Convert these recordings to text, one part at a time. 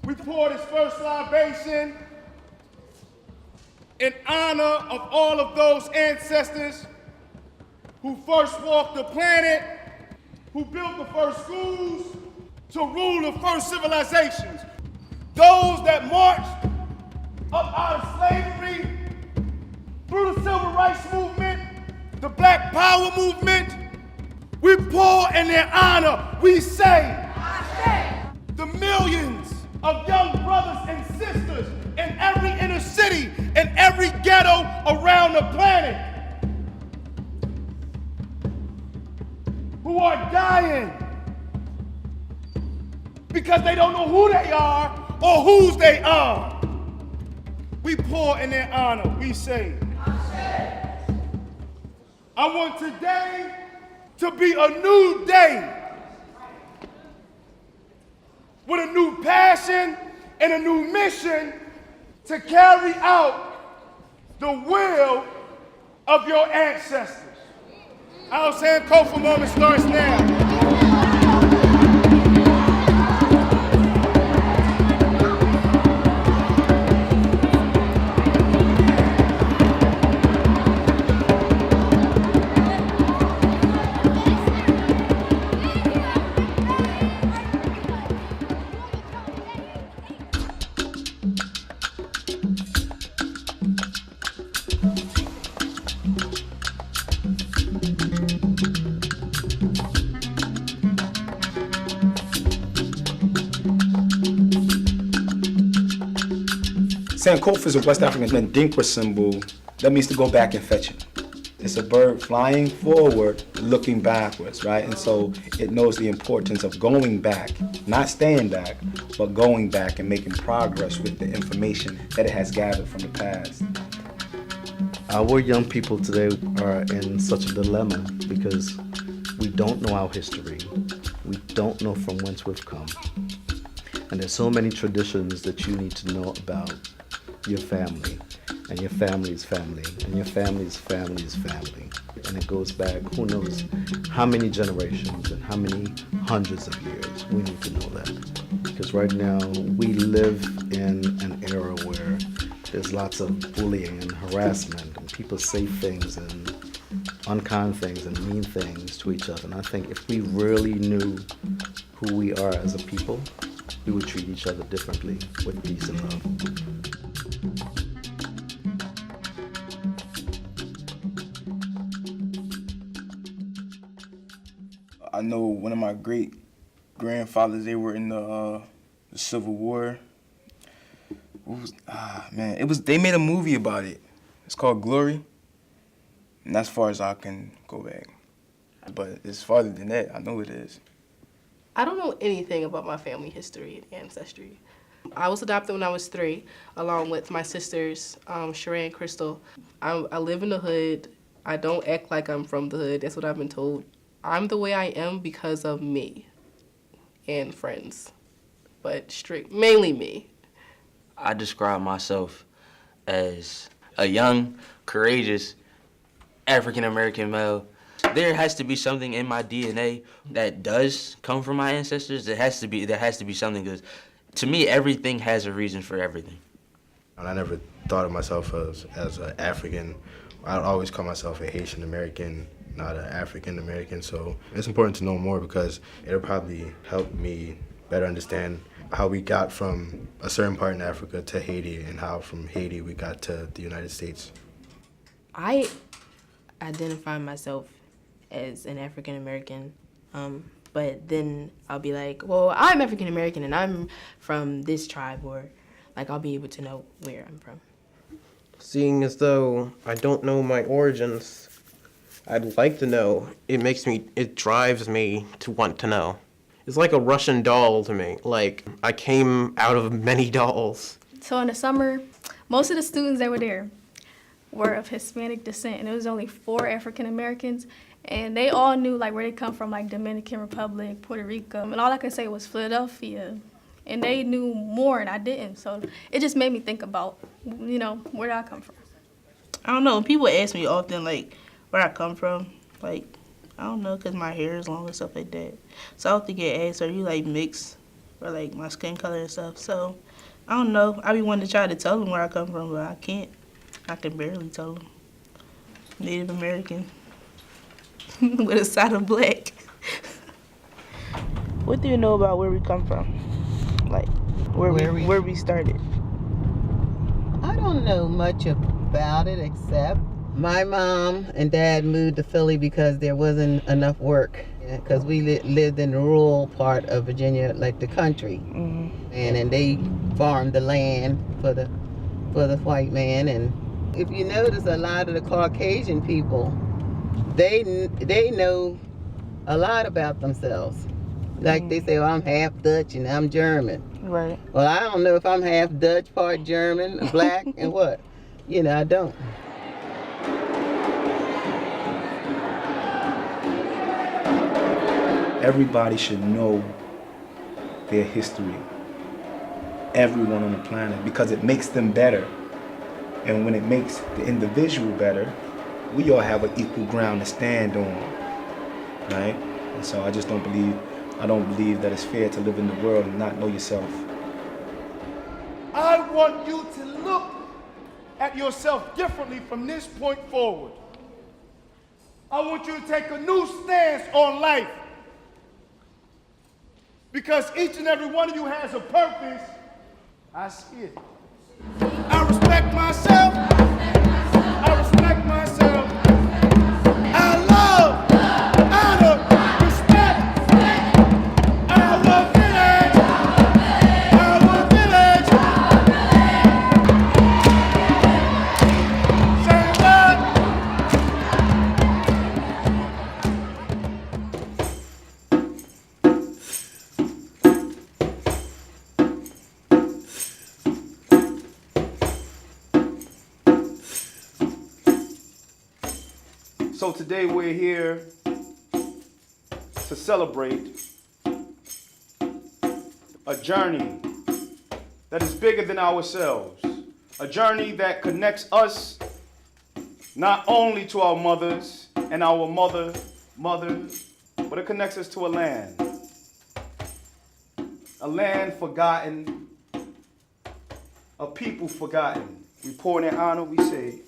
We pour this first libation in honor of all of those ancestors who first walked the planet, who built the first schools, to rule the first civilizations. Those that marched up out of slavery, through the civil rights movement, the Black Power movement. We pour in their honor. We say, the millions of young brothers and sisters in every inner city and every ghetto around the planet who are dying because they don't know who they are or whose they are. We pour in their honor. We say, I want today to be a new day with a new passion and a new mission to carry out the will of your ancestors. Our Sankofa moment starts now. Sankofa is a West African Mandinka symbol that means to go back and fetch it. It's a bird flying forward, looking backwards, right? And so it knows the importance of going back, not staying back, but going back and making progress with the information that it has gathered from the past. Our young people today are in such a dilemma because we don't know our history. We don't know from whence we've come. And there's so many traditions that you need to know about your family, and your family's family, and your family's family's family. And it goes back, who knows how many generations and how many hundreds of years. We need to know that. Because right now, we live in an era where there's lots of bullying and harassment, and people say things and unkind things and mean things to each other. And I think if we really knew who we are as a people, we would treat each other differently with peace and love. I know one of my great grandfathers, they were in the Civil War. They made a movie about it. It's called Glory. And that's as far as I can go back. But it's farther than that, I know it is. I don't know anything about my family history and ancestry. I was adopted when I was 3, along with my sisters, Sheree and Crystal. I live in the hood. I don't act like I'm from the hood. That's what I've been told. I'm the way I am because of me and friends, but mainly me. I describe myself as a young, courageous African-American male. There has to be something in my DNA that does come from my ancestors. There has to be something, because to me, everything has a reason for everything. I never thought of myself as an African. I'd always call myself a Haitian American, not an African American. So it's important to know more because it'll probably help me better understand how we got from a certain part in Africa to Haiti and how from Haiti we got to the United States. I identify myself as an African American, but then I'll be like, well, I'm African American and I'm from this tribe, or like I'll be able to know where I'm from. Seeing as though I don't know my origins, I'd like to know. It drives me to want to know. It's like a Russian doll to me. Like, I came out of many dolls. So in the summer, most of the students that were there were of Hispanic descent, and it was only 4 African Americans, and they all knew like where they come from, like Dominican Republic, Puerto Rico, and all I could say was Philadelphia. And they knew more and I didn't, so it just made me think about, where did I come from? I don't know. People ask me often, like, where I come from. Like, I don't know, because my hair is long and stuff like that. So I often get asked, are you, like, mixed or like my skin color and stuff. So I don't know. I be wanting to try to tell them where I come from, but I can't. I can barely tell them. Native American with a side of black. What do you know about where we come from? Like where we started? I don't know much about it except my mom and dad moved to Philly because there wasn't enough work. Because we lived in the rural part of Virginia, like the country, and they farmed the land for the white man. And if you notice, a lot of the Caucasian people, they know a lot about themselves. Like they say, well, I'm half Dutch and I'm German. Right. Well, I don't know if I'm half Dutch, part German, black, and what. You know, I don't. Everybody should know their history. Everyone on the planet, because it makes them better. And when it makes the individual better, we all have an equal ground to stand on, right? And so I don't believe that it's fair to live in the world and not know yourself. I want you to look at yourself differently from this point forward. I want you to take a new stance on life. Because each and every one of you has a purpose. I see it. I respect myself. I respect myself. I love, honor, respect. Our village. Our village. Say So today we're here to celebrate a journey that is bigger than ourselves, a journey that connects us not only to our mothers and our mothers, but it connects us to a land forgotten, a people forgotten. We pour in their honor, we say,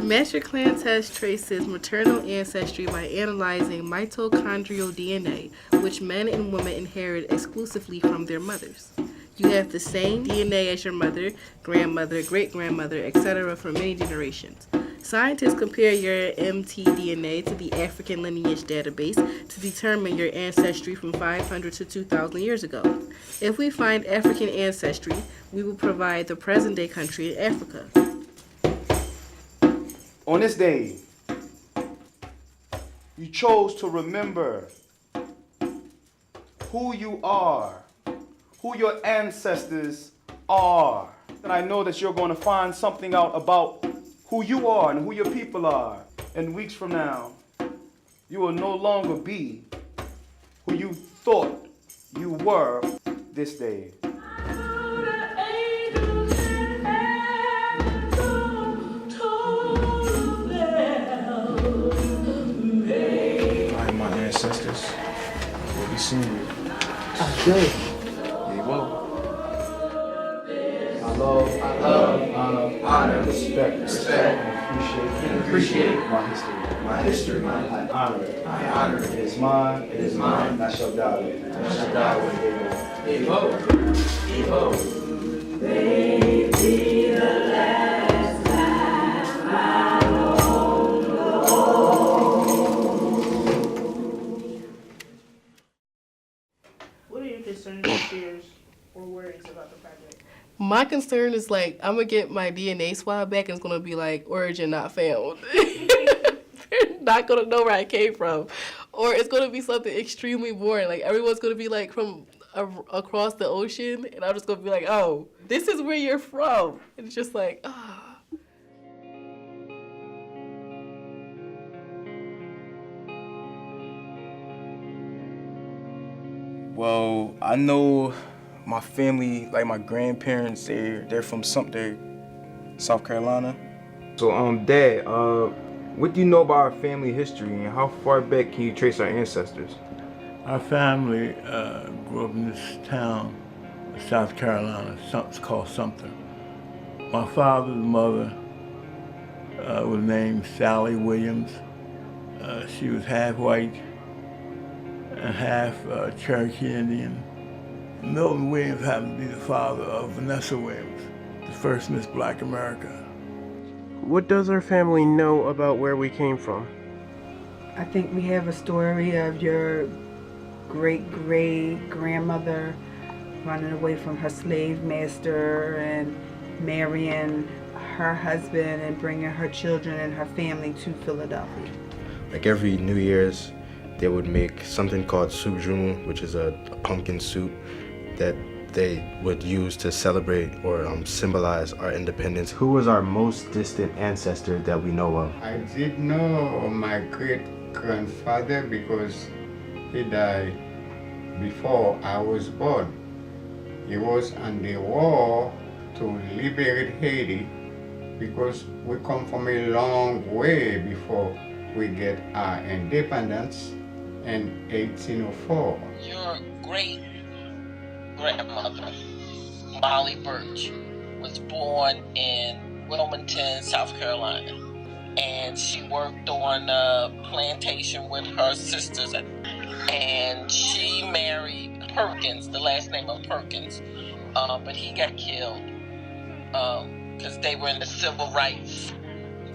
Master Clan test traces maternal ancestry by analyzing mitochondrial DNA, which men and women inherit exclusively from their mothers. You have the same DNA as your mother, grandmother, great-grandmother, etc. for many generations. Scientists compare your mtDNA to the African lineage database to determine your ancestry from 500 to 2,000 years ago. If we find African ancestry, we will provide the present-day country in Africa. on this day, you chose to remember who you are, who your ancestors are. And I know that you're going to find something out about who you are and who your people are. And weeks from now, you will no longer be who you thought you were this day. Ancestors will be seen. Good. They will. I love, honor, respect, and appreciate my history. I honor it. It is mine, and I shall die with it. Evo. Baby, the last time I owned the What are your concerns or fears or worries about the project? My concern is like, I'm gonna get my DNA swab back and it's gonna be like, origin not found. They're not gonna know where I came from. Or it's gonna be something extremely boring. Like everyone's gonna be like from across the ocean and I'm just gonna be like, oh, this is where you're from. And it's just like, ah. Well, I know my family, like my grandparents, they're from Sumter, South Carolina. So, Dad, what do you know about our family history and how far back can you trace our ancestors? Our family grew up in this town, South Carolina. It's called Sumter. My father's mother was named Sally Williams. She was half white and half Cherokee Indian. Milton Williams happened to be the father of Vanessa Williams, the first Miss Black America. What does our family know about where we came from? I think we have a story of your great-great-grandmother running away from her slave master and marrying her husband and bringing her children and her family to Philadelphia. Like every New Year's, they would make something called soup jumeau, which is a pumpkin soup that they would use to celebrate or symbolize our independence. Who was our most distant ancestor that we know of? I did know my great-grandfather because he died before I was born. He was on the war to liberate Haiti because we come from a long way before we get our independence in 1804. Your great-grandmother, Molly Birch, was born in Wilmington, South Carolina. And she worked on a plantation with her sisters. And she married Perkins, the last name of Perkins. But he got killed because they were in the civil rights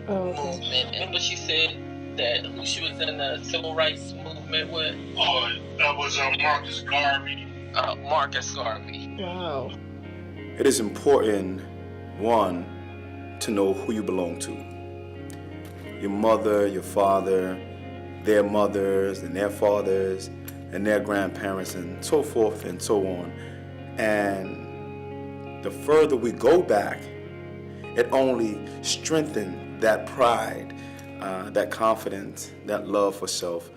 movement. And what she said, that who she was in the civil rights movement with? Oh, that was Marcus Garvey. Marcus Garvey. Wow. It is important, one, to know who you belong to. Your mother, your father, their mothers and their fathers and their grandparents and so forth and so on. And the further we go back, it only strengthens that pride, that confidence, that love for self.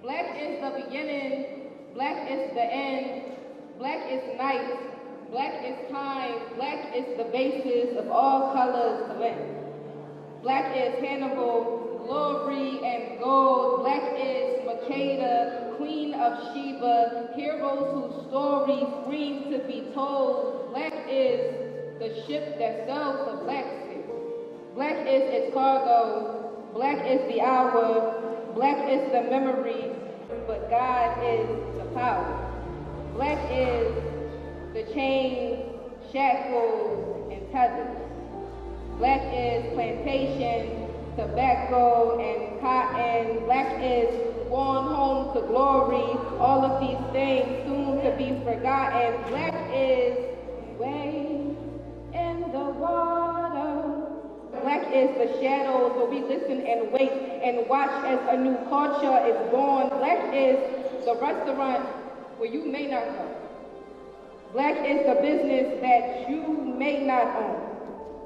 Black is the beginning, black is the end, black is night, black is time, black is the basis of all colors blend. Black is Hannibal, glory and gold. Black is Makeda, queen of Sheba, heroes whose stories scream to be told. Black is the ship that sails the black sea. Black is its cargo. Black is the hour. Black is the memory. But God is the power. Black is the chains, shackles, and tethers. Black is plantation, tobacco, and cotton. Black is going home to glory. All of these things soon to be forgotten. Black is way in the water. Black is the shadows where we listen and wait and watch as a new culture is born. Black is the restaurant where you may not go. Black is the business that you may not own.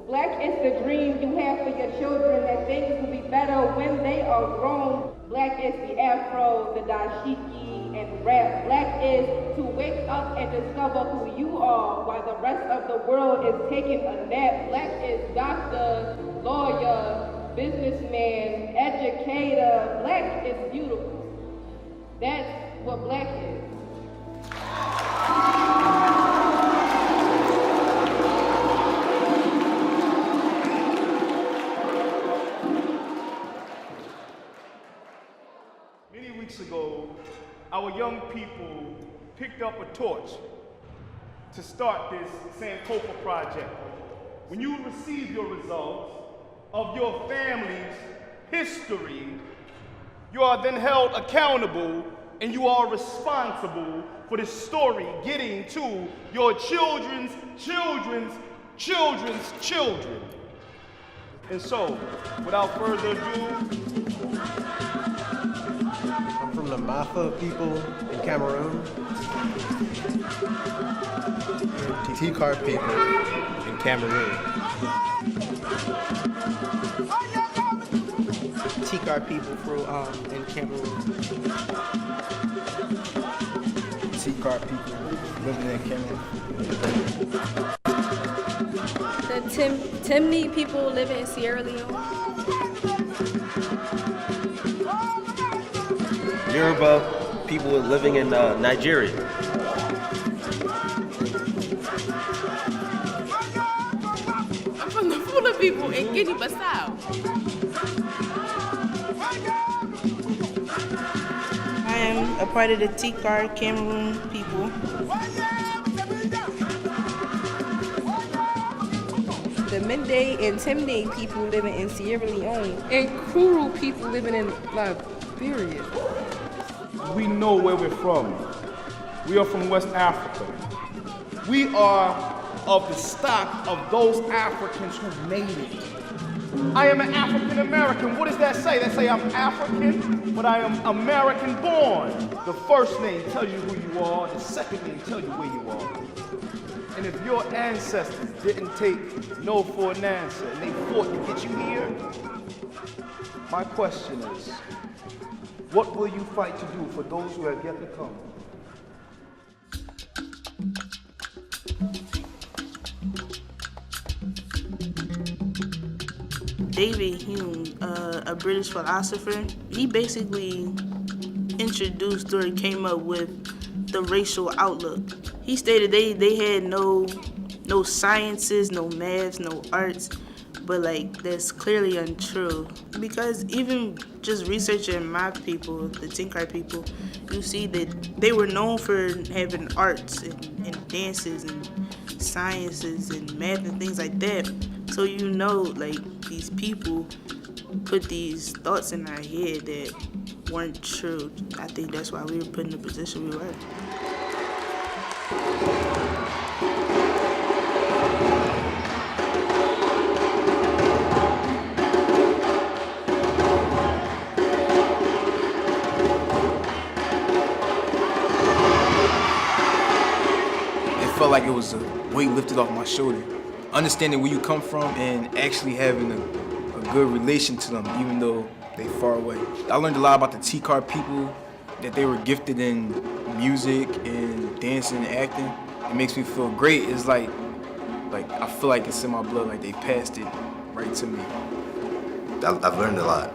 Black is the dream you have for your children, that things will be better when they are grown. Black is the afro, the dashiki, and rap. Black is to wake up and discover who you are while the rest of the world is taking a nap. Black is doctor, lawyer, businessman, educator. Black is beautiful. That's what black is. Weeks ago, our young people picked up a torch to start this Sankofa project. When you receive your results of your family's history, you are then held accountable and you are responsible for this story getting to your children's children's children's children. And so, without further ado, I'm from the Mafa people in Cameroon. Tikar people in Cameroon. Tikar people in Cameroon. Tikar people living in Cameroon. The Timni people living in Sierra Leone. Yoruba people living in Nigeria. I'm from the Fula people in Guinea-Bissau. I am a part of the Tikar Cameroon people. The Mende and Temne people living in Sierra Leone, and Kuru people living in Liberia. We know where we're from. We are from West Africa. We are of the stock of those Africans who made it. I am an African American. What does that say? That say I'm African, but I am American born. The first name tells you who you are. The second name tells you where you are. And if your ancestors didn't take no for an answer and they fought to get you here, my question is, what will you fight to do for those who have yet to come? David Hume, a British philosopher, he basically introduced or came up with the racial outlook. He stated they had no sciences, no maths, no arts, but like that's clearly untrue. Because even just researching my people, the Tinkar people, you see that they were known for having arts and dances and sciences and math and things like that. So you know, like, these people put these thoughts in our head that weren't true. I think that's why we were put in the position we were. It felt like it was a weight lifted off my shoulder. Understanding where you come from and actually having a good relation to them, even though they far away. I learned a lot about the Tikar people, that they were gifted in music and dancing and acting. It makes me feel great. It's like I feel like it's in my blood, like they passed it right to me. I've learned a lot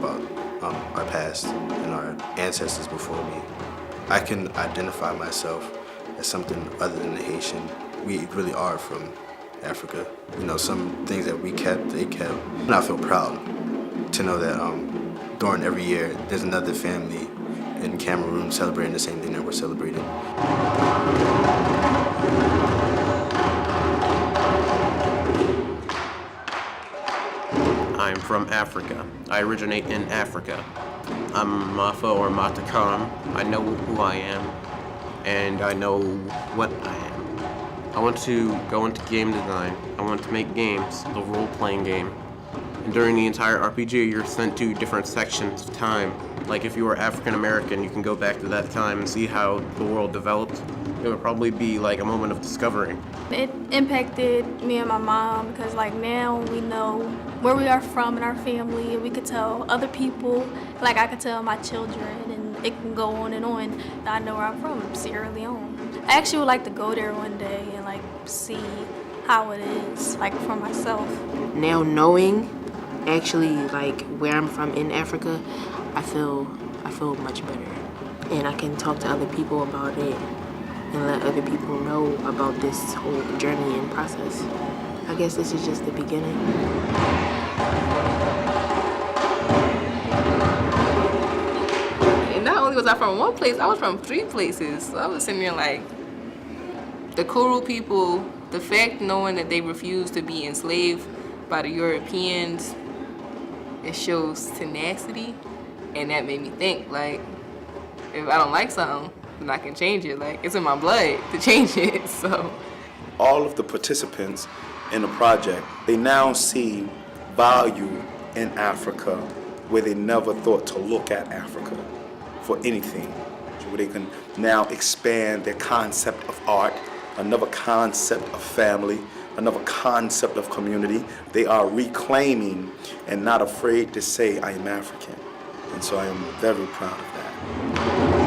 about our past and our ancestors before me. I can identify myself as something other than a Haitian. We really are from Africa. You know, some things that we kept, they kept. And I feel proud to know that during every year, there's another family in Cameroon celebrating the same thing that we're celebrating. I'm from Africa. I originate in Africa. I'm Mafa or Matakaram. I know who I am, and I know what I am. I want to go into game design. I want to make games, a role-playing game. And during the entire RPG, you're sent to different sections of time. Like if you were African American, you can go back to that time and see how the world developed. It would probably be like a moment of discovery. It impacted me and my mom because like now we know where we are from in our family, and we could tell other people, like I could tell my children, and it can go on and on. I know where I'm from, Sierra Leone. I actually would like to go there one day and like see how it is, like for myself. Now knowing actually like where I'm from in Africa, I feel much better. And I can talk to other people about it and let other people know about this whole journey and process. I guess this is just the beginning. And not only was I from one place, I was from 3 places. So I was sitting there like, the Kuru people, the fact knowing that they refused to be enslaved by the Europeans, it shows tenacity. And that made me think, like, if I don't like something, then I can change it. Like, it's in my blood to change it, so. All of the participants in the project, they now see value in Africa where they never thought to look at Africa for anything. Where they can now expand their concept of art, another concept of family, another concept of community. They are reclaiming and not afraid to say, I am African. And so I am very proud of that.